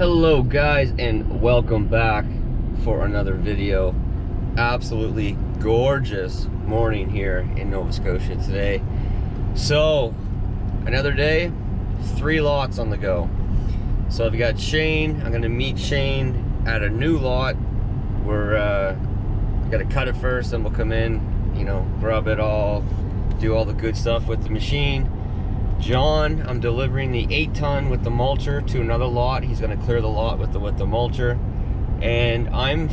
Hello guys, and welcome back for another video. Absolutely gorgeous morning here in Nova Scotia today. So another day, 3 lots on the go. So I've got Shane. I'm gonna meet Shane at a new lot. We're gotta cut it first, then we'll come in, you know, grub it all, do all the good stuff with the machine. John, I'm delivering the 8-ton with the mulcher to another lot. He's going to clear the lot with the mulcher, and I'm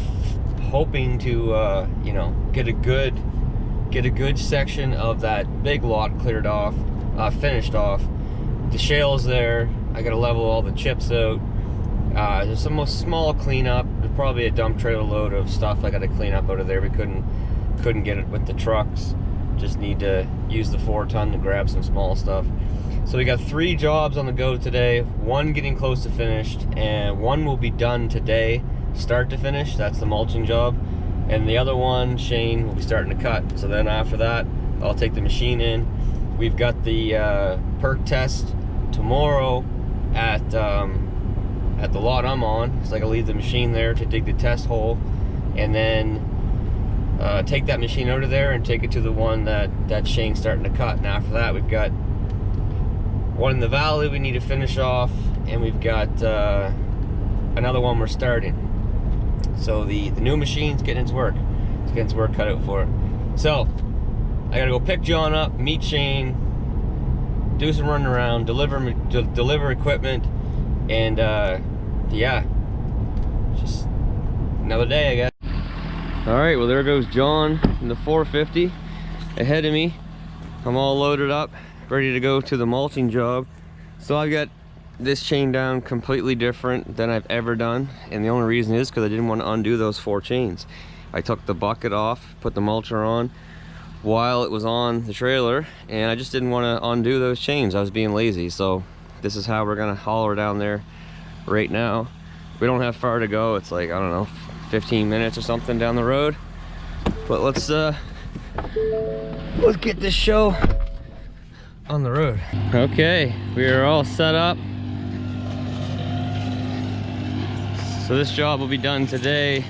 hoping to you know, get a good section of that big lot cleared off, finished off. The shale's there. I got to level all the chips out. There's some small cleanup. There's probably a dump trailer load of stuff I got to clean up out of there. We couldn't get it with the trucks. Just need to use the 4-ton to grab some small stuff. So we got 3 jobs on the go today, 1 getting close to finished, and 1 will be done today, start to finish. That's the mulching job. And the other one, Shane, will be starting to cut. So then after that, I'll take the machine in. We've got the perk test tomorrow at the lot I'm on. So I can leave the machine there to dig the test hole, and then take that machine out of there and take it to the one that Shane's starting to cut. And after that, we've got one in the valley we need to finish off, and we've got another one we're starting. So the new machine's getting its work. It's getting its work cut out for it. So I gotta go pick John up, meet Shane, do some running around, deliver equipment, and yeah, just another day, I guess. All right, well, there goes John in the 450 ahead of me. I'm all loaded up, ready to go to the mulching job. So I've got this chain down completely different than I've ever done, and the only reason is because I didn't want to undo those 4 chains. I took the bucket off, put the mulcher on while it was on the trailer, and I just didn't want to undo those chains. I was being lazy. So this is how we're gonna haul her down there right now. We don't have far to go. It's like, I don't know, 15 minutes or something down the road. But let's get this show on the road. Okay, we are all set up. So this job will be done today.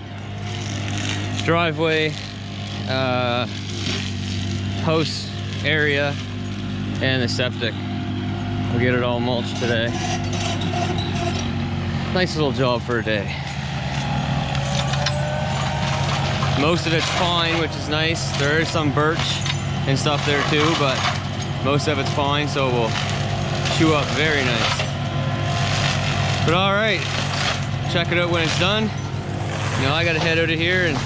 Driveway, house area, and the septic. We'll get it all mulched today. Nice little job for a day. Most of it's fine, which is nice. There is some birch and stuff there too, but most of it's fine, so we'll chew up very nice. But all right, check it out when it's done. Now I gotta head out of here and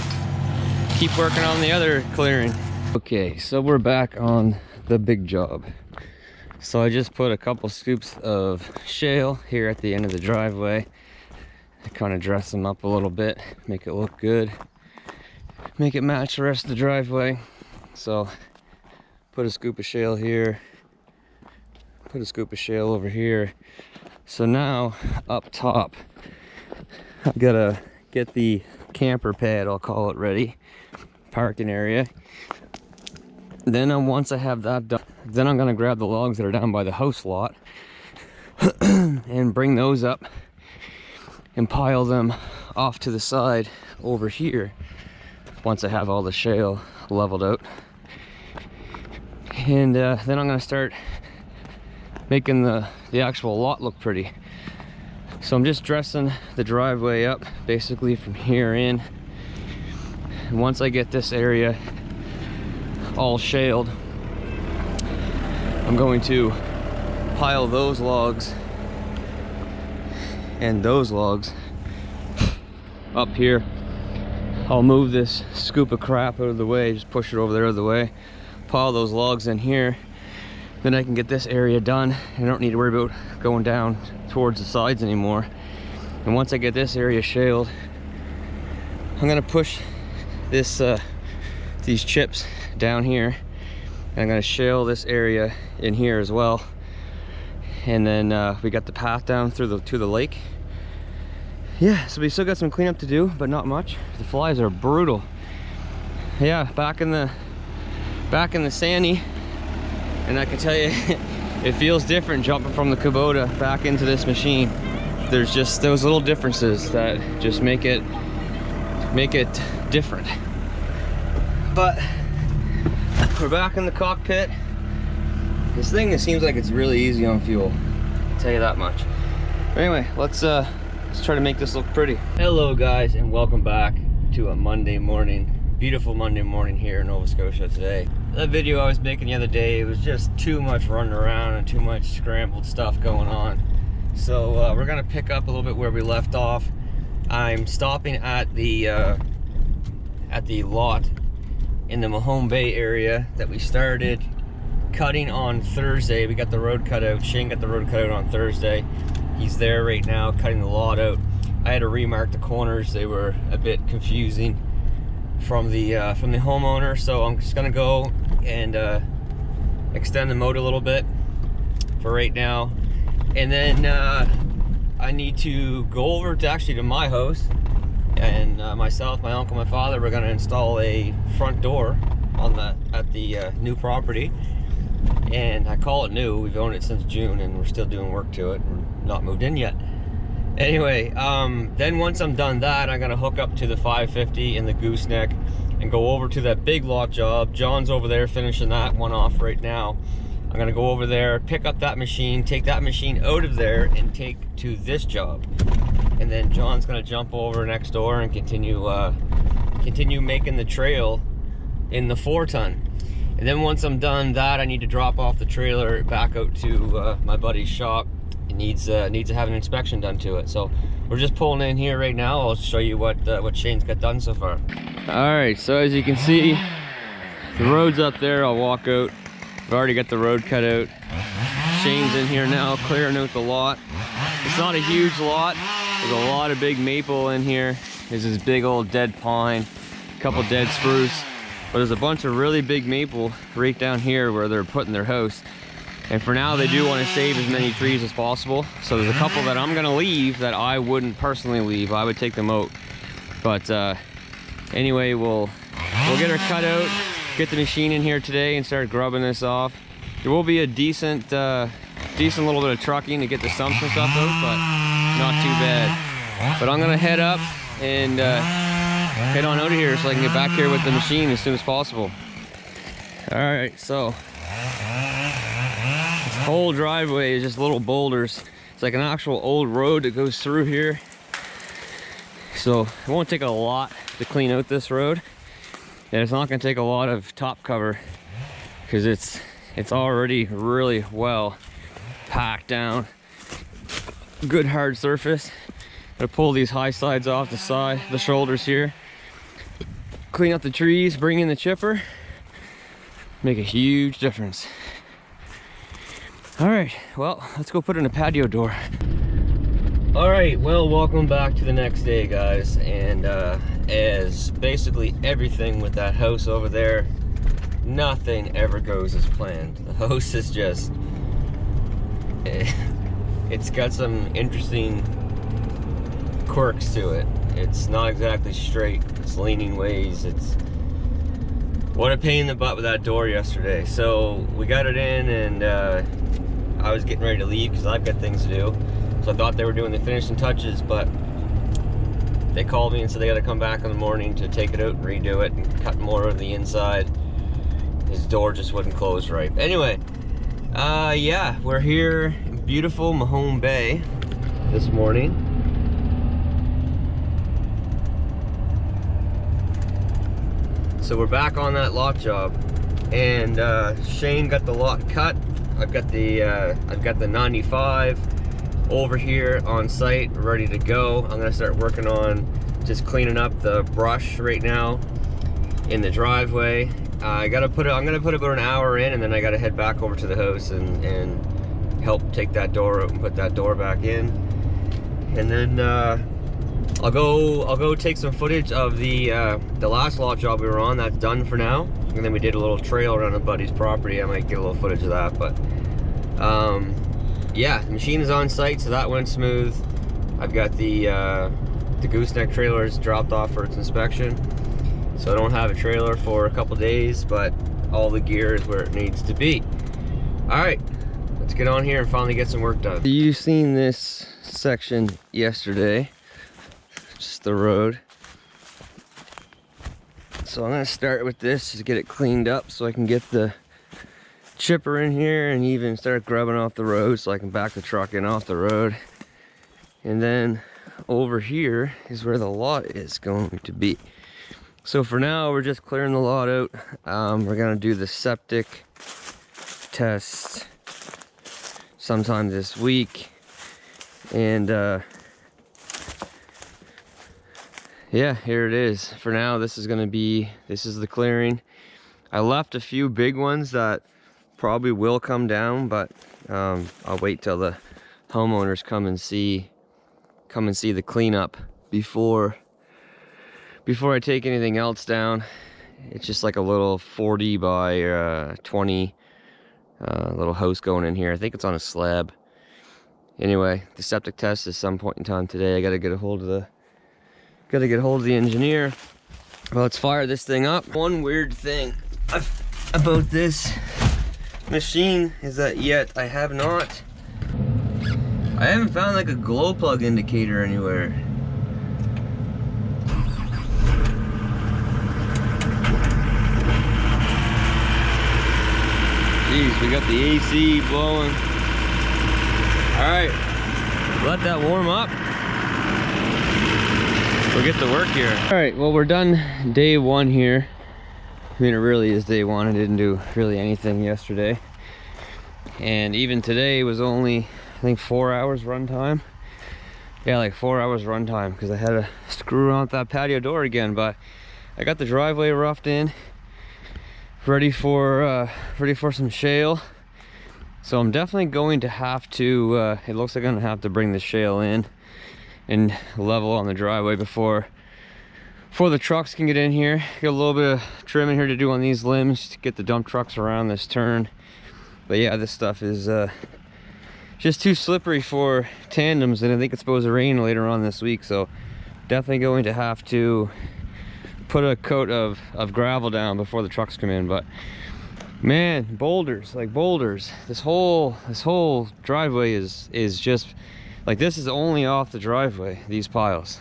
keep working on the other clearing. Okay, so we're back on the big job. So I just put a couple scoops of shale here at the end of the driveway. I kind of dress them up a little bit, make it look good, make it match the rest of the driveway. So put a scoop of shale here, put a scoop of shale over here. So now up top, I've got to get the camper pad, I'll call it, ready, parking area. Then once I have that done, then I'm gonna grab the logs that are down by the house lot and bring those up and pile them off to the side over here once I have all the shale leveled out. And then I'm gonna start making the actual lot look pretty. So I'm just dressing the driveway up basically from here in. And once I get this area all shaled, I'm going to pile those logs and those logs up here. I'll move this scoop of crap out of the way, just push it over there out of the way, pile those logs in here. Then I can get this area done. I don't need to worry about going down towards the sides anymore. And once I get this area shaled, I'm gonna push this these chips down here, and I'm gonna shale this area in here as well. And then we got the path down through to the lake. Yeah, so we still got some cleanup to do, but not much. The flies are brutal. Yeah, back in the Sany, and I can tell you it feels different jumping from the Kubota back into this machine. there's just those little differences that just make it different. But we're back in the cockpit. This thing, it seems like it's really easy on fuel, I'll tell you that much. Anyway, let's try to make this look pretty. Hello guys, and welcome back to a Monday morning. Beautiful Monday morning here in Nova Scotia today. That video I was making the other day, it was just too much running around and too much scrambled stuff going on. So we're gonna pick up a little bit where we left off. I'm stopping at the lot in the Mahone Bay area that we started cutting on Thursday. We got the road cut out. Shane got the road cut out on Thursday. He's there right now cutting the lot out. I had to remark the corners. They were a bit confusing from the homeowner, so I'm just gonna go and extend the moat a little bit for right now, and then I need to go over to my house, and myself, my uncle, my father, we're gonna install a front door at the new property. And I call it new. We've owned it since June and we're still doing work to it. We're not moved in yet. Anyway, then once I'm done that, I'm gonna hook up to the 550 in the gooseneck and go over to that big lot job. John's over there finishing that one off right now. I'm gonna go over there, pick up that machine, take that machine out of there and take to this job. And then John's gonna jump over next door and continue making the trail in the 4-ton. And then once I'm done that, I need to drop off the trailer back out to my buddy's shop. It needs to have an inspection done to it. So we're just pulling in here right now. I'll show you what Shane's got done so far. All right, so as you can see, the road's up there. I'll walk out. I've already got the road cut out. Shane's in here now, clearing out the lot. It's not a huge lot. There's a lot of big maple in here. There's this big old dead pine, a couple dead spruce. But there's a bunch of really big maple right down here where they're putting their house. And for now, they do want to save as many trees as possible. So there's a couple that I'm gonna leave that I wouldn't personally leave. I would take them out. But anyway, we'll get her cut out, get the machine in here today and start grubbing this off. There will be a decent little bit of trucking to get the stumps and stuff out, but not too bad. But I'm gonna head up and head on out of here so I can get back here with the machine as soon as possible. All right, so this whole driveway is just little boulders. It's like an actual old road that goes through here. So it won't take a lot to clean out this road. And it's not gonna take a lot of top cover because it's already really well packed down. Good hard surface. Gotta pull these high sides off the shoulders here. Clean up the trees, bring in the chipper. Make a huge difference. All right, well, let's go put in a patio door. All right, well, welcome back to the next day, guys. And as basically everything with that house over there, nothing ever goes as planned. The house is just, it's got some interesting quirks to it. It's not exactly straight. It's leaning ways. It's what a pain in the butt with that door yesterday. So we got it in, and I was getting ready to leave because I've got things to do. So I thought they were doing the finishing touches, but they called me and said they got to come back in the morning to take it out and redo it and cut more of the inside. His door just wouldn't close right. Anyway, yeah, we're here in beautiful Mahone Bay this morning. So we're back on that lot job, and Shane got the lot cut. I've got the 95 over here on site, ready to go. I'm gonna start working on just cleaning up the brush right now in the driveway. I'm gonna put about an hour in, and then I gotta head back over to the house and help take that door out and put that door back in. And then I'll go take some footage of the last lot job we were on. That's done for now. And then we did a little trail around a buddy's property. I might get a little footage of that, but yeah, the machine is on site, so that went smooth. I've got the gooseneck trailers dropped off for its inspection, so I don't have a trailer for a couple days, but all the gear is where it needs to be. All right, let's get on here and finally get some work done. You seen this section yesterday, just the road. So I'm gonna start with this to get it cleaned up so I can get the chipper in here and even start grubbing off the road so I can back the truck in off the road. And then over here is where the lot is going to be. So for now, we're just clearing the lot out. We're gonna do the septic test sometime this week. And yeah, here it is. For now, this is the clearing. I left a few big ones that probably will come down, but I'll wait till the homeowners come and see the cleanup before I take anything else down. It's just like a little 40 by 20 little house going in here. I think it's on a slab. Anyway, the septic test is some point in time today. I gotta get a hold of the engineer. Well, let's fire this thing up. One weird thing about this machine is that yet I haven't found like a glow plug indicator anywhere. Jeez, we got the AC blowing. All right, let that warm up. We'll get to work here. All right, well, we're done day one here. I mean, it really is day one. I didn't do really anything yesterday. And even today was only, I think, 4 hours runtime. Yeah, like 4 hours runtime because I had to screw around with that patio door again. But I got the driveway roughed in, ready for some shale. So I'm definitely going to have to, it looks like I'm gonna have to bring the shale in and level on the driveway before the trucks can get in here. Got a little bit of trimming here to do on these limbs to get the dump trucks around this turn. But yeah, this stuff is just too slippery for tandems, and I think it's supposed to rain later on this week, so definitely going to have to put a coat of gravel down before the trucks come in. But man, boulders, like boulders. This whole driveway is just like, this is only off the driveway, these piles.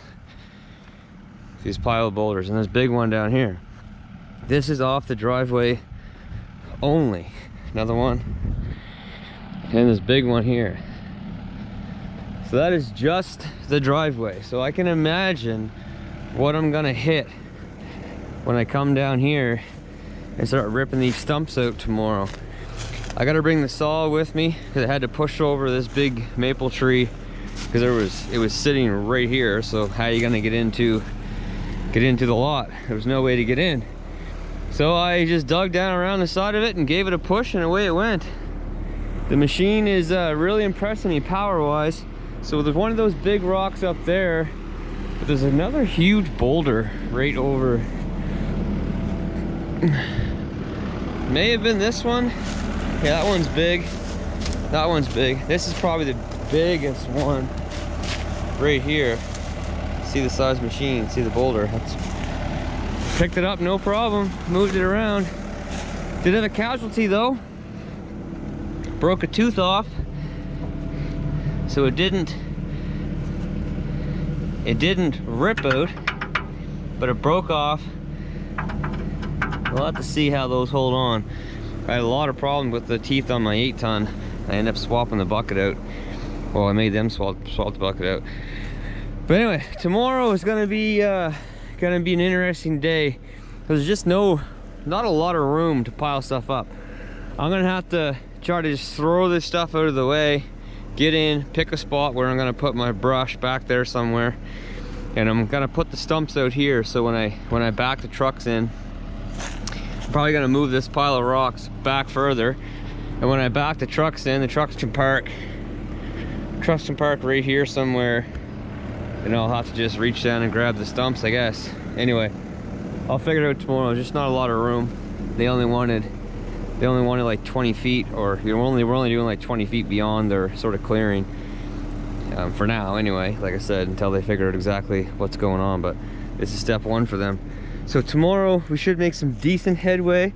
These pile of boulders, and this big one down here. This is off the driveway only. Another one. And this big one here. So that is just the driveway. So I can imagine what I'm gonna hit when I come down here and start ripping these stumps out tomorrow. I gotta bring the saw with me because I had to push over this big maple tree because it was sitting right here. So how are you gonna get into the lot? There was no way to get in. So I just dug down around the side of it and gave it a push, and away it went. The machine is really impressing me power-wise. So there's one of those big rocks up there, but there's another huge boulder right over. May have been this one. Yeah, that one's big. That one's big. This is probably the biggest one right here. See the size machine, see the boulder. Picked it up, no problem. Moved it around. Did have a casualty though. Broke a tooth off. So it didn't rip out, but it broke off. We'll have to see how those hold on. I had a lot of problems with the teeth on my 8-ton. I ended up swapping the bucket out. Well, I made them swap the bucket out. But anyway, tomorrow is gonna be an interesting day. There's just not a lot of room to pile stuff up. I'm gonna have to try to just throw this stuff out of the way, get in, pick a spot where I'm gonna put my brush back there somewhere, and I'm gonna put the stumps out here. So when I back the trucks in, I'm probably gonna move this pile of rocks back further, and when I back the trucks in, the trucks can park right here somewhere, and I'll have to just reach down and grab the stumps, I guess. Anyway, I'll figure it out tomorrow. There's just not a lot of room. They only wanted like 20 feet, or we're only doing like 20 feet beyond their sort of clearing for now. Anyway, like I said, until they figure out exactly what's going on. But this is step one for them. So tomorrow we should make some decent headway.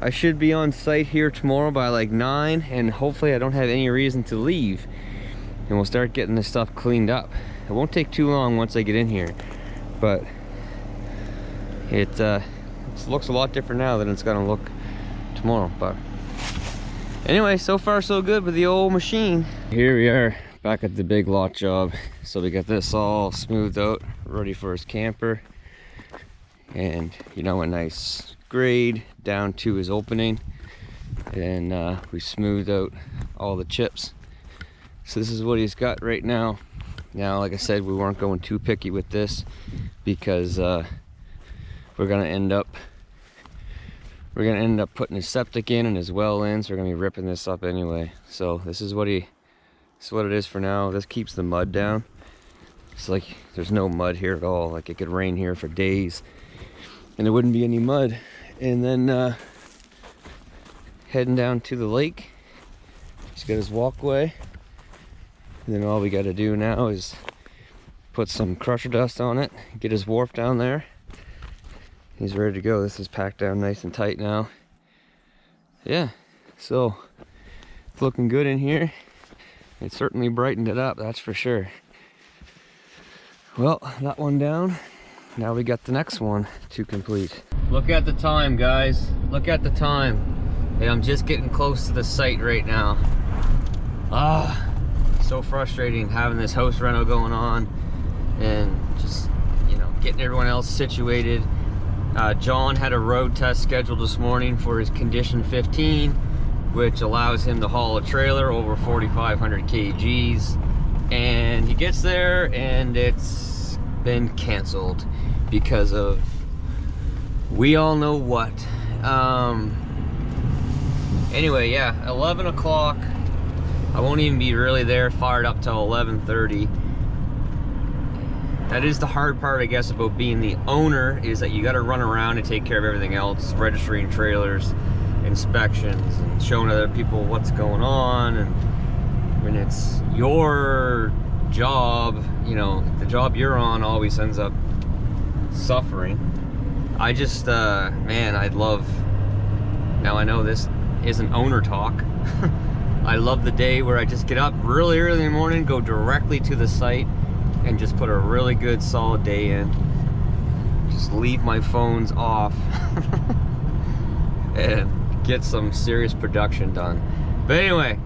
I should be on site here tomorrow by like 9, and hopefully I don't have any reason to leave, and we'll start getting this stuff cleaned up. It won't take too long once I get in here, but it looks a lot different now than it's gonna look tomorrow. But anyway, so far so good with the old machine. Here we are back at the big lot job. So we got this all smoothed out, ready for his camper, and you know, a nice grade down to his opening, and we smoothed out all the chips. So this is what he's got right now. Now, like I said, we weren't going too picky with this because we're gonna end up putting his septic in and his well in, so we're gonna be ripping this up anyway. So this is what it is for now. This keeps the mud down. It's like there's no mud here at all. Like it could rain here for days and there wouldn't be any mud. And then heading down to the lake, he's got his walkway, and then all we got to do now is put some crusher dust on it, get his wharf down there. He's ready to go. This is packed down nice and tight now. Yeah, so it's looking good in here. It certainly brightened it up, that's for sure. Well, that one down. Now we got the next one to complete. Look at the time, guys. Look at the time. And I'm just getting close to the site right now. So frustrating having this house rental going on and just, you know, getting everyone else situated. John had a road test scheduled this morning for his condition 15, which allows him to haul a trailer over 4,500 kgs. And he gets there and it's been canceled because of we all know what. Anyway, yeah, 11 o'clock. I won't even be really there fired up till 11:30. That is the hard part, I guess, about being the owner, is that you got to run around and take care of everything else, registering trailers, inspections, and showing other people what's going on. And when it's your job, you know, the job you're on always ends up suffering. I just, man, I'd love, now I know this isn't owner talk, I love the day where I just get up really early in the morning, go directly to the site, and just put a really good solid day in. Just leave my phones off and get some serious production done. But anyway,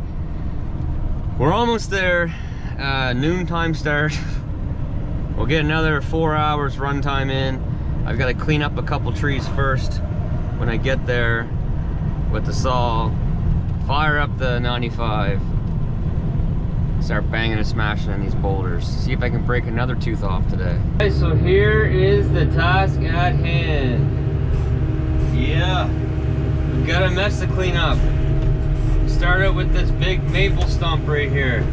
we're almost there. Noontime start. We'll get another 4 hours runtime in. I've got to clean up a couple trees first when I get there with the saw. Fire up the 95. Start banging and smashing in these boulders. See if I can break another tooth off today. Okay, so here is the task at hand. Yeah, we've got a mess to clean up. Start out with this big maple stump right here.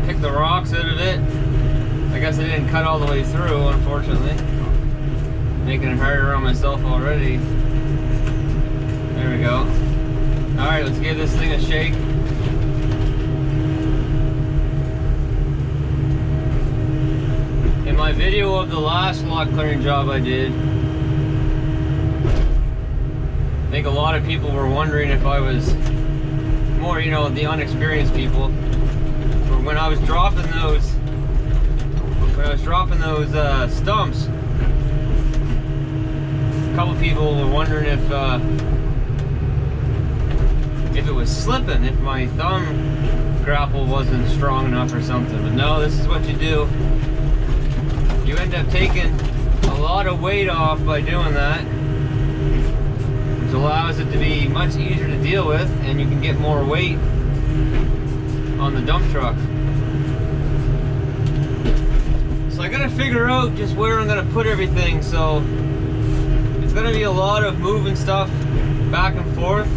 Pick the rocks out of it. I guess I didn't cut all the way through, unfortunately. Making it harder on myself already. There we go. Alright, let's give this thing a shake. In my video of the last lot clearing job I did, I think a lot of people were wondering if I was more, you know, the unexperienced people. But when I was dropping those stumps, a couple people were wondering if it was slipping, if my thumb grapple wasn't strong enough or something. But no, this is what you do. You end up taking a lot of weight off by doing that, which allows it to be much easier to deal with, and you can get more weight on the dump truck. So I gotta figure out just where I'm gonna put everything, so it's gonna be a lot of moving stuff back and forth,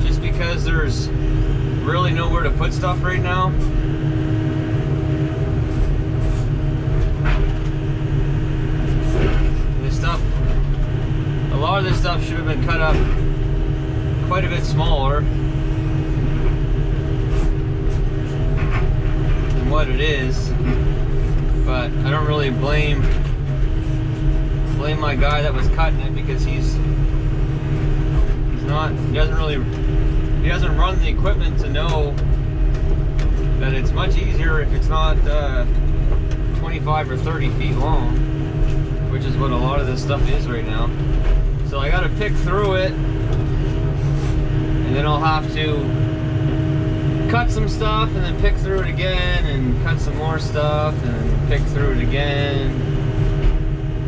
just because there's really nowhere to put stuff right now. A lot of this stuff should have been cut up quite a bit smaller. than what it is. But I don't really blame my guy that was cutting it, because he doesn't run the equipment to know that it's much easier if it's not 25 or 30 feet long, which is what a lot of this stuff is right now. So I gotta pick through it, and then I'll have to cut some stuff and then pick through it again and cut some more stuff and then pick through it again,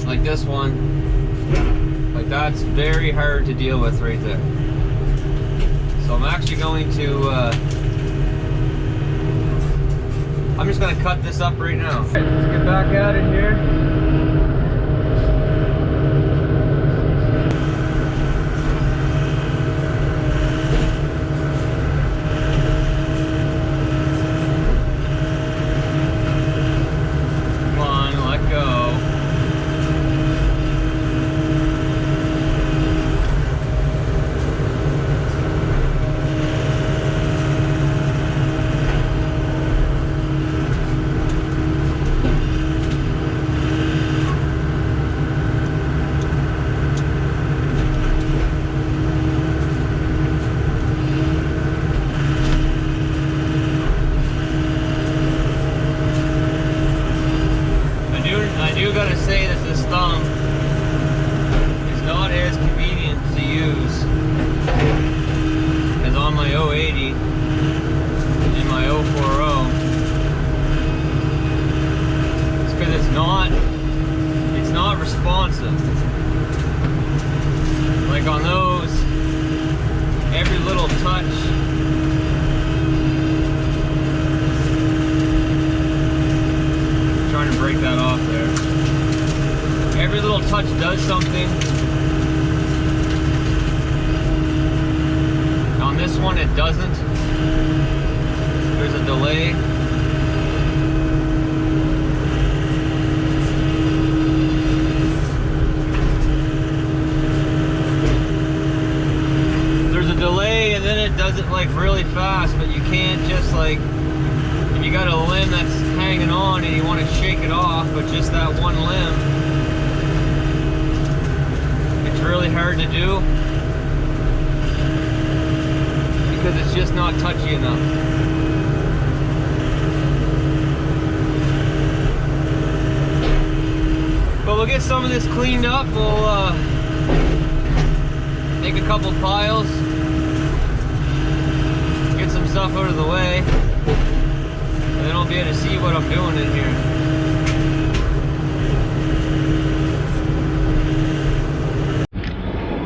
like this one. Like, that's very hard to deal with right there. So I'm actually going to I'm just gonna cut this up right now. Right, let's get back at it here. Like on those, every little touch trying to break that off there. Every little touch does something. On this one it doesn't. There's a delay. Delay, and then it does it like really fast, but you can't just like, if you got a limb that's hanging on and you want to shake it off, but just that one limb, it's really hard to do because it's just not touchy enough. But we'll get some of this cleaned up. We'll make a couple piles, some stuff out of the way, and then I'll be able to see what I'm doing in here.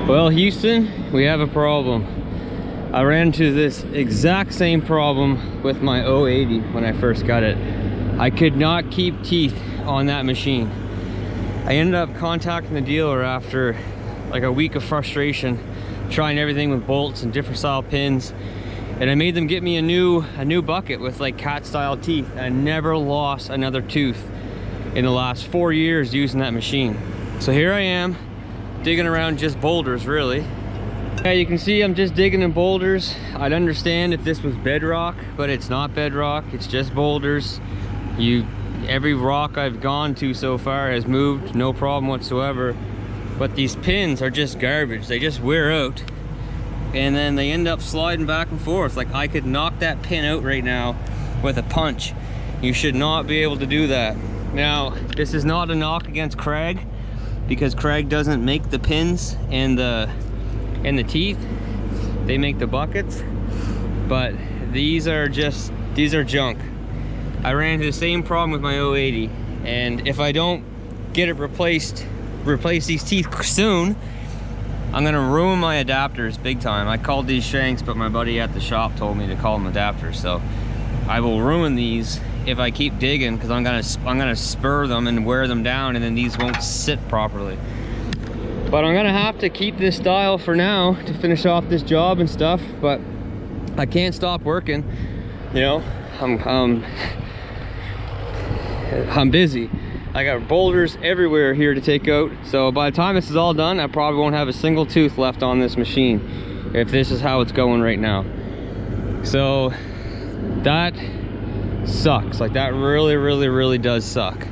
Well, Houston, we have a problem. I ran into this exact same problem with my 080 when I first got it. I could not keep teeth on that machine. I ended up contacting the dealer after like a week of frustration, trying everything with bolts and different style pins. And I made them get me a new bucket with like cat style teeth. I never lost another tooth in the last 4 years using that machine. So here I am digging around just boulders, really. Yeah, you can see I'm just digging in boulders. I'd understand if this was bedrock, but it's not bedrock, it's just boulders. Every rock I've gone to so far has moved, no problem whatsoever. But these pins are just garbage, they just wear out. And then they end up sliding back and forth. Like, I could knock that pin out right now with a punch. You should not be able to do that. Now, this is not a knock against Craig, because Craig doesn't make the pins and the teeth. They make the buckets. But these are junk. I ran into the same problem with my 080, and if I don't get it replace these teeth soon, I'm gonna ruin my adapters big time. I called these shanks, but my buddy at the shop told me to call them adapters. So I will ruin these if I keep digging, because I'm gonna spur them and wear them down, and then these won't sit properly. But I'm gonna have to keep this style for now to finish off this job and stuff. But I can't stop working. You know, I'm busy. I got boulders everywhere here to take out. So by the time this is all done, I probably won't have a single tooth left on this machine, if this is how it's going right now. So that sucks. Like that really does suck.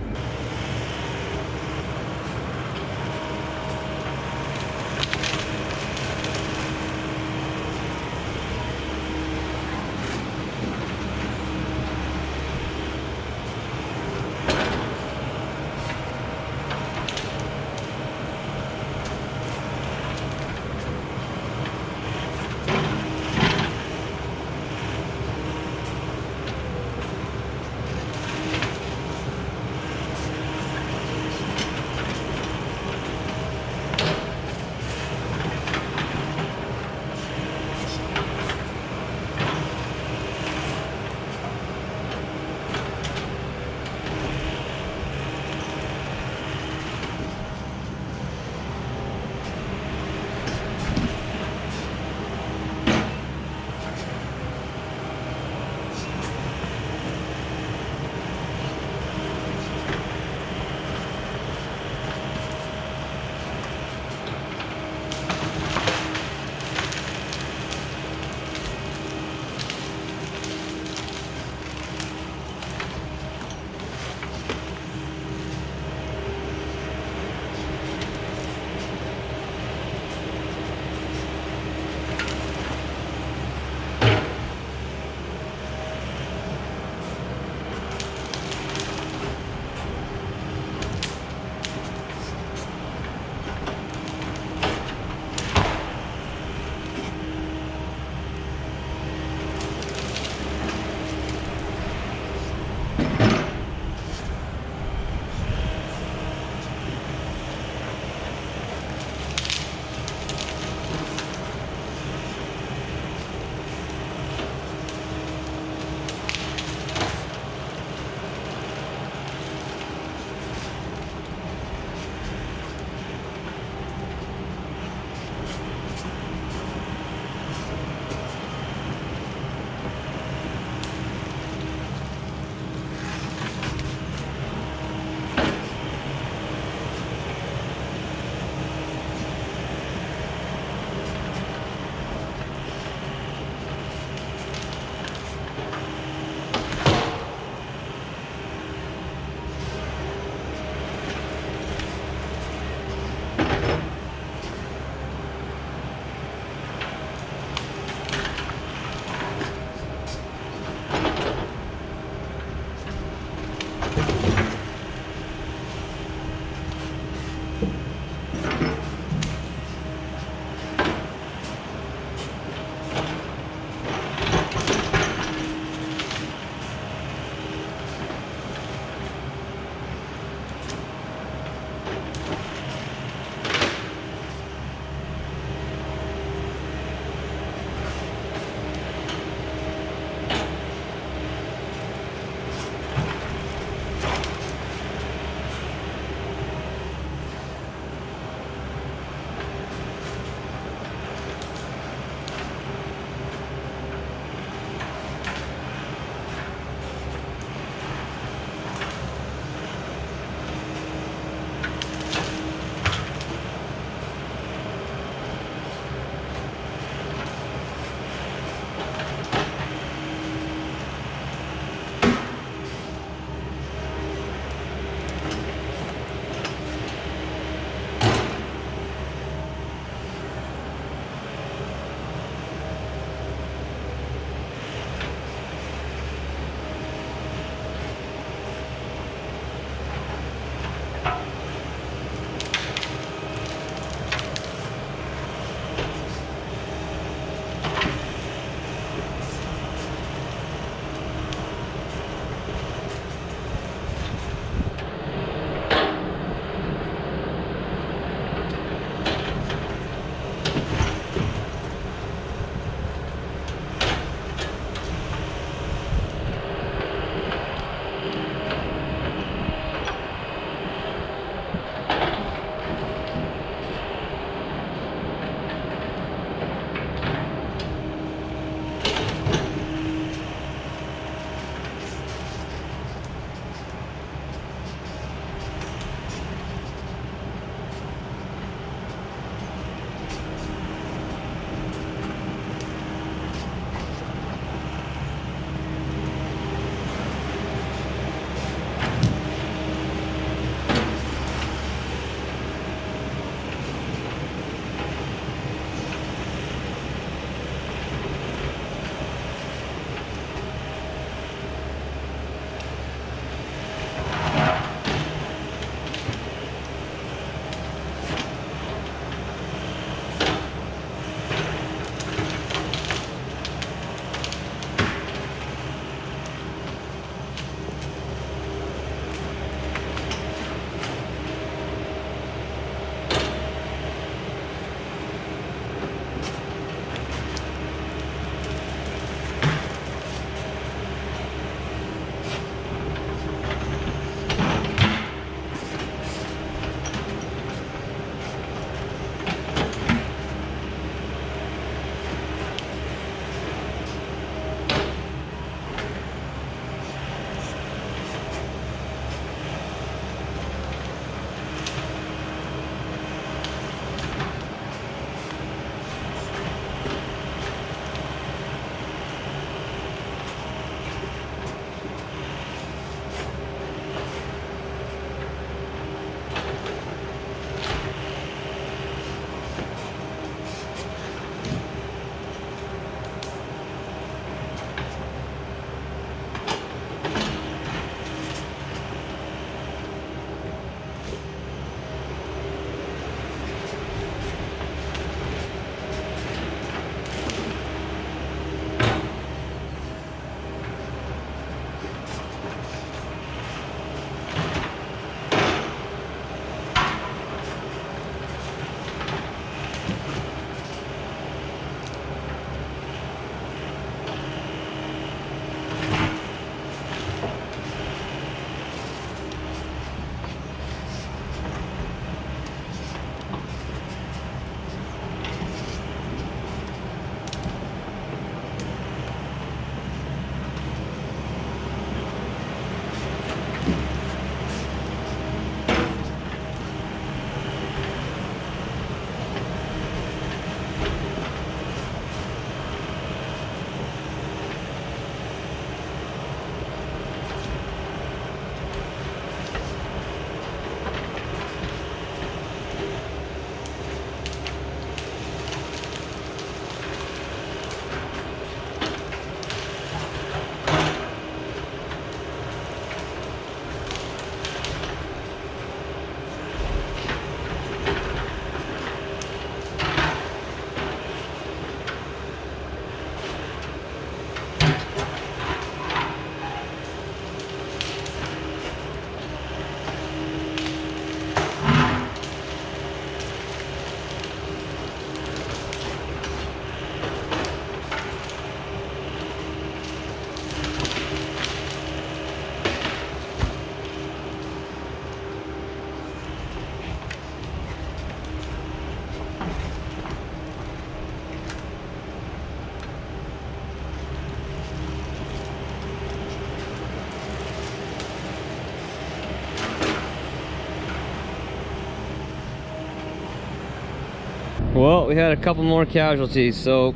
Well, we had a couple more casualties. So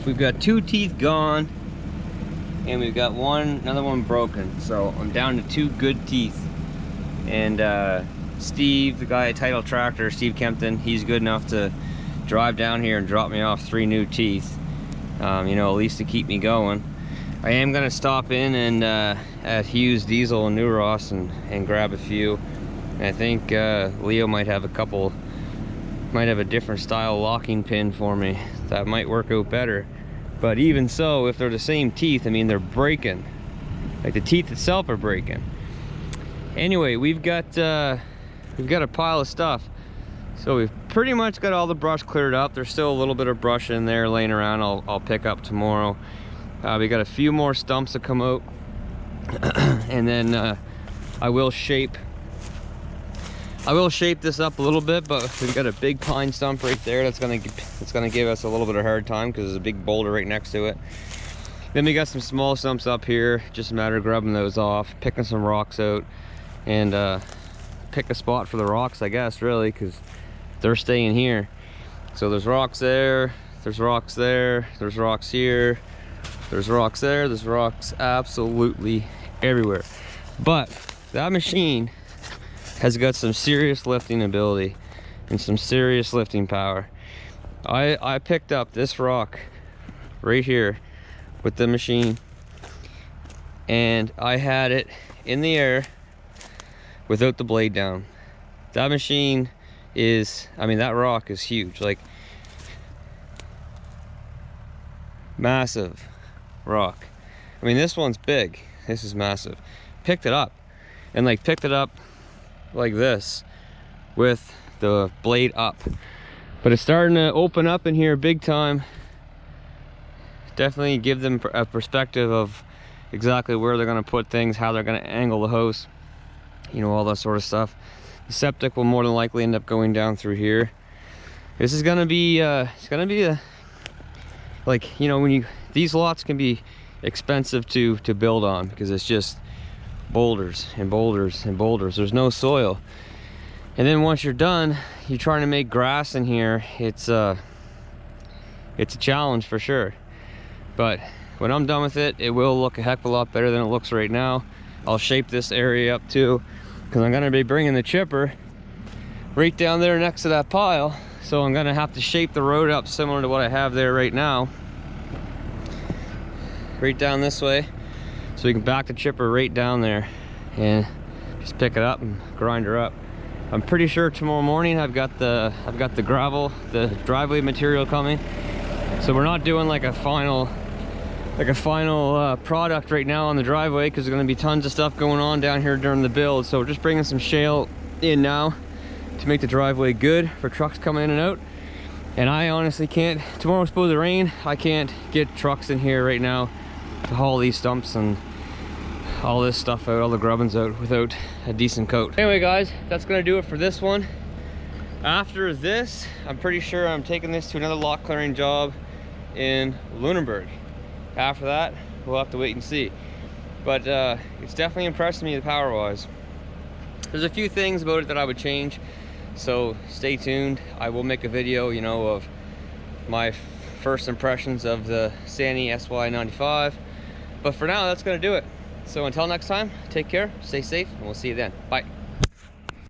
we've got 2 teeth gone, and we've got another one broken. So I'm down to 2 good teeth. And Steve, the guy at Title Tractor, Steve Kempton, he's good enough to drive down here and drop me off 3 new teeth. You know, at least to keep me going. I am gonna stop in and at Hughes Diesel in New Ross and grab a few. And I think Leo might have a different style locking pin for me that might work out better. But even so, if they're the same teeth, I mean, they're breaking. Like the teeth itself are breaking. Anyway, we've got a pile of stuff. So we've pretty much got all the brush cleared up. There's still a little bit of brush in there laying around. I'll pick up tomorrow. We got a few more stumps to come out, and then I will shape this up a little bit. But we've got a big pine stump right there that's gonna give us a little bit of hard time because there's a big boulder right next to it. Then we got some small stumps up here. Just a matter of grabbing those off, picking some rocks out, and pick a spot for the rocks, I guess, really, because they're staying here. So there's rocks there, there's rocks there, there's rocks here, there's rocks there, there's rocks absolutely everywhere. But that machine has got some serious lifting ability and some serious lifting power. I picked up this rock right here with the machine, and I had it in the air without the blade down. That machine is, I mean, that rock is huge, like massive rock. I mean, this one's big, this is massive. Picked it up and like picked it up like this with the blade up, but it's starting to open up in here big time. Definitely give them a perspective of exactly where they're going to put things, how they're going to angle the hose, you know, all that sort of stuff. The septic will more than likely end up going down through here. This is going to be it's going to be a, like, you know, these lots can be expensive to build on because it's just boulders and boulders and boulders. There's no soil. And then once you're done, you're trying to make grass in here. It's a challenge for sure. But when I'm done with it, it will look a heck of a lot better than it looks right now. I'll shape this area up too, because I'm going to be bringing the chipper right down there next to that pile. So I'm going to have to shape the road up similar to what I have there right now, right down this way, so we can back the chipper right down there and just pick it up and grind her up. I'm pretty sure tomorrow morning I've got the gravel, the driveway material coming. So we're not doing like a final product right now on the driveway, because there's going to be tons of stuff going on down here during the build. So we're just bringing some shale in now to make the driveway good for trucks coming in and out. And I honestly can't, tomorrow's supposed to rain, I can't get trucks in here right now to haul these stumps and all this stuff out, all the grubbins out, without a decent coat. Anyway guys, that's gonna do it for this one. After this, I'm pretty sure I'm taking this to another lot clearing job in Lunenburg. After that, we'll have to wait and see. But it's definitely impressed me, the power wise. There's a few things about it that I would change, so stay tuned. I will make a video, you know, of my first impressions of the Sany SY-95. But for now, that's gonna do it. So until next time, take care, stay safe, and we'll see you then. Bye.